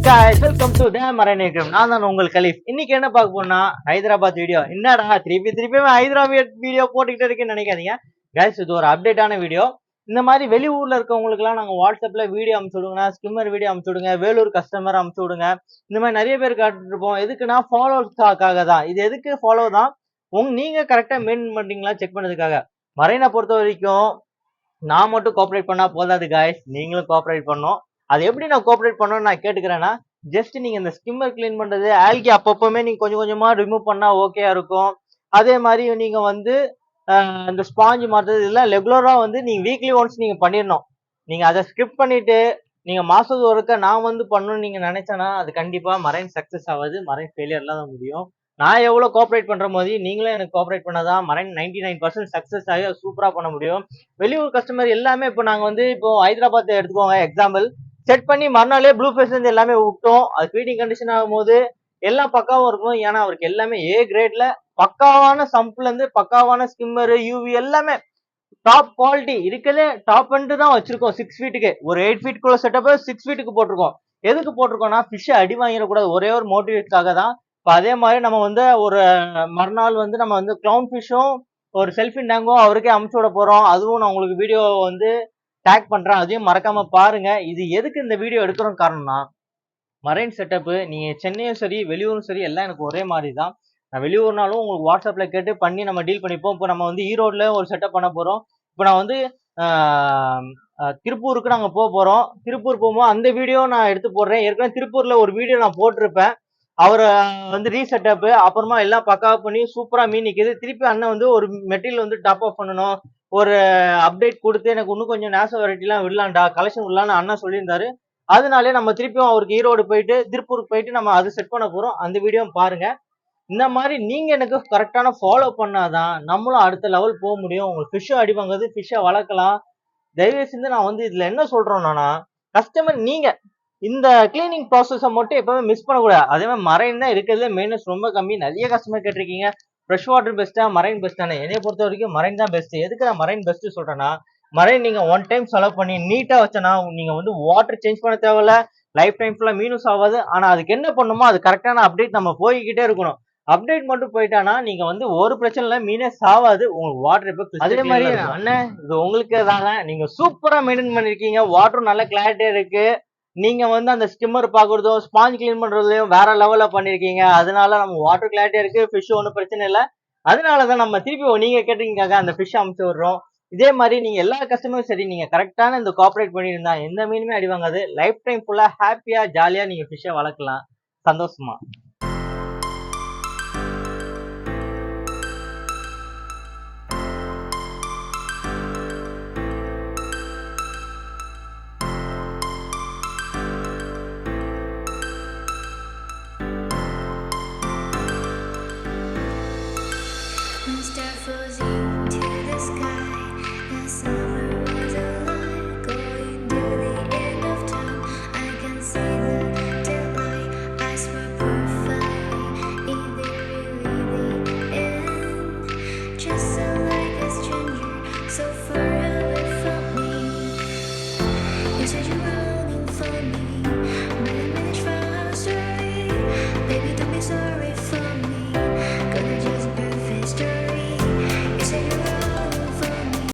guys, welcome to the Marine Aquarium. நான் தான் உங்கள் கலீஃப். இன்னைக்கு என்ன பார்க்க போறோம்னா ஹைதராபாத் வீடியோ. என்னடா திருப்பி ஹைதராபாத் வீடியோ போட்டுக்கிட்டே இருக்கேன்னு நினைக்காதீங்க. guys, இது ஒரு அப்டேட்டான வீடியோ. இந்த மாதிரி வெளியூர்ல இருக்கவங்களுக்குலாம் நாங்க வாட்ஸ்அப்ல வீடியோ அனுப்பிச்சு விடுங்க, ஸ்கிம்மர் வீடியோ அனுப்பிச்சு விடுங்க, வேலூர் கஸ்டமர் அனுப்பிச்சு விடுங்க. இந்த மாதிரி நிறைய பேர் காட்டிருப்போம். எதுக்குன்னா ஃபாலோக்காக தான். இது எதுக்கு ஃபாலோ தான்? நீங்க கரெக்டா மெயின்டைன் பண்றீங்களா செக் பண்ணதுக்காக. மரைனை பொறுத்த வரைக்கும் நான் மட்டும் கோஆபரேட் பண்ணா போதாது guys, நீங்களும் கோஆபரேட் பண்ணணும். அது எப்படி நான் கோஆபரேட் பண்ணணும்னு நான் கேட்டுக்கிறேன்னா, ஜஸ்ட் நீங்க இந்த ஸ்கிம்மர் கிளீன் பண்றது ஆல்கி அப்பப்பவுமே நீங்க கொஞ்சம் கொஞ்சமா ரிமூவ் பண்ணா ஓகேயா இருக்கும். அதே மாதிரி நீங்க வந்து இந்த ஸ்பாஞ்ச் மாத்துறது இதெல்லாம் ரெகுலரா வந்து நீங்க வீக்லி ஒன்ஸ் நீங்க பண்ணிடணும். நீங்க அதை ஸ்கிப் பண்ணிட்டு நீங்க மாசத்துக்கு ஒருக்க நான் வந்து பண்ணணும்னு நீங்க நினைச்சேன்னா அது கண்டிப்பா மரைன் சக்சஸ் ஆகாது, மரைன் ஃபெயிலியர்லாம் தான் முடியும். நான் எவ்வளவு கோஆபரேட் பண்ற போது நீங்களும் எனக்கு கோஆபரேட் பண்ணாதான் மரைன் 99% சக்சஸ் ஆகி சூப்பரா பண்ண முடியும். வெளியூர் கஸ்டமர் எல்லாமே இப்போ நாங்க வந்து இப்போ ஹைதராபாத் எடுத்துக்கோங்க எக்ஸாம்பிள், செட் பண்ணி மறுநாளே ப்ளூ ஃபேஸ் இருந்து எல்லாமே விட்டோம். அது ஃபீடிங் கண்டிஷன் ஆகும்போது எல்லாம் பக்காவும் இருக்கும். ஏன்னா அவருக்கு எல்லாமே ஏ கிரேட்ல பக்காவான சம்ப்ல இருந்து பக்காவான ஸ்கிம்மர் யூவி எல்லாமே டாப் குவாலிட்டி இருக்கிறதே டாப் பண்ணிட்டு தான் வச்சிருக்கோம். 6 ஃபீட்டுக்கு ஒரு 8 ஃபீட்டுக்குள்ள செட்டப் 6 ஃபீட்டுக்கு போட்டிருக்கோம். எதுக்கு போட்டிருக்கோம்னா ஃபிஷ் அடி வாங்கிடக்கூடாது, ஒரே ஒரு மோட்டிவேட்காக தான். இப்போ அதே மாதிரி நம்ம வந்து ஒரு மறுநாள் வந்து நம்ம வந்து கிளவுன் ஃபிஷ்ஷும் ஒரு செல்ஃபின் டேங்கும் அவருக்கே அமுச்சு விட போறோம். அதுவும் நான் உங்களுக்கு வீடியோ வந்து டேக் பண்றேன், அதையும் மறக்காம பாருங்க. இது எதுக்கு இந்த வீடியோ எடுக்கிறோம் காரணம்னா, மரைன் செட்டப் நீங்க சென்னையும் சரி வெளியூரும் சரி எல்லாம் எனக்கு ஒரே மாதிரி தான். நான் வெளியூர்னாலும் உங்களுக்கு வாட்ஸ்அப்ல கேட்டு பண்ணி நம்ம டீல் பண்ணிப்போம். இப்போ நம்ம வந்து ஈரோட்ல ஒரு செட்டப் பண்ண போறோம். இப்போ நான் வந்து திருப்பூருக்கு நாங்க போறோம். திருப்பூர் போகும்போது அந்த வீடியோ நான் எடுத்து போடுறேன். ஏற்கனவே திருப்பூர்ல ஒரு வீடியோ நான் போட்டிருப்பேன். அவர் வந்து ரீசெட்டப் அப்புறமா எல்லாம் பக்காவா பண்ணி சூப்பரா மீன் நிக்குது. திருப்பி அண்ணன் வந்து ஒரு மெட்டீரியல் வந்து டாப் அப் பண்ணணும், ஒரு அப்டேட் கொடுத்து எனக்கு இன்னும் கொஞ்சம் நேச வெரைட்டி எல்லாம் விடலாம்டா, கலெக்ஷன் விடலாம்னு அண்ணன் சொல்லியிருந்தாரு. அதனாலே நம்ம திருப்பியும் அவருக்கு ஈரோடு போயிட்டு திருப்பூருக்கு போயிட்டு நம்ம அது செட் பண்ண போறோம். அந்த வீடியோ பாருங்க. இந்த மாதிரி நீங்க எனக்கு கரெக்டான ஃபாலோ பண்ணாதான் நம்மளும் அடுத்த லெவல் போக முடியும். உங்களுக்கு ஃபிஷ்ஷை அடி வாங்குறது, ஃபிஷ்ஷை வளர்க்கலாம். தயவு செஞ்சு நான் வந்து இதுல என்ன சொல்றேன்னா, கஸ்டமர் நீங்க இந்த கிளீனிங் ப்ராசஸை மட்டும் எப்பவுமே மிஸ் பண்ணக்கூடாது. அதே மாதிரி மரைன் தான் இருக்கிறதுல மெயினஸ் ரொம்ப கம்மி. நிறைய கஸ்டமர் கேட்டிருக்கீங்க ஃப்ரெஷ் வாட்டர் பெஸ்ட்டா மரைன் பெஸ்ட்டானு. என்னைய பொறுத்த வரைக்கும் மரைன் தான் பெஸ்ட். எதுக்கு நான் மரைன் பெஸ்ட் சொல்றேன்னா, மரைன் நீங்க ஒன் டைம் செலவு பண்ணி நீட்டா வச்சனா நீங்க வந்து வாட்டர் சேஞ்ச் பண்ண தேவையில்ல, லைஃப் டைம் ஃபுல்லா மீனஸ் ஆகாது. ஆனா அதுக்கு என்ன பண்ணுமோ அது கரெக்டான அப்டேட் நம்ம போய்கிட்டே இருக்கணும். அப்டேட் மட்டும் போயிட்டானா நீங்க வந்து ஒரு பிரச்சனை இல்ல, மீனே சாவாது. உங்களுக்கு வாட்டர் எப்ப அதே மாதிரி அண்ணன் இது உங்களுக்கு தாங்க. நீங்க சூப்பரா மெயின்டைன் பண்ணிருக்கீங்க, வாட்டரும் நல்ல கிளாரிட்டியா இருக்கு. நீங்க வந்து அந்த ஸ்கிம்மர் பாக்குறதும் ஸ்பாஞ்ச் கிளீன் பண்றதுலயும் வேற லெவல்ல பண்ணிருக்கீங்க. அதனால நம்ம வாட்டர் கிளாரிட்டியா இருக்கு, ஃபிஷ் ஒன்றும் பிரச்சனை இல்லை. அதனாலதான் நம்ம திருப்பி நீங்க கேட்டீங்க அந்த ஃபிஷ் அமுச்சு விடுறோம். இதே மாதிரி நீங்க எல்லா கஸ்டமரும் சரி நீங்க கரெக்டான இந்த கோஆபரேட் பண்ணியிருந்தா எந்த மீனுமே அடி வாங்காது. லைஃப் டைம் ஃபுல்லா ஹாப்பியா ஜாலியா நீங்க ஃபிஷ்ஷை வளர்க்கலாம் சந்தோஷமா.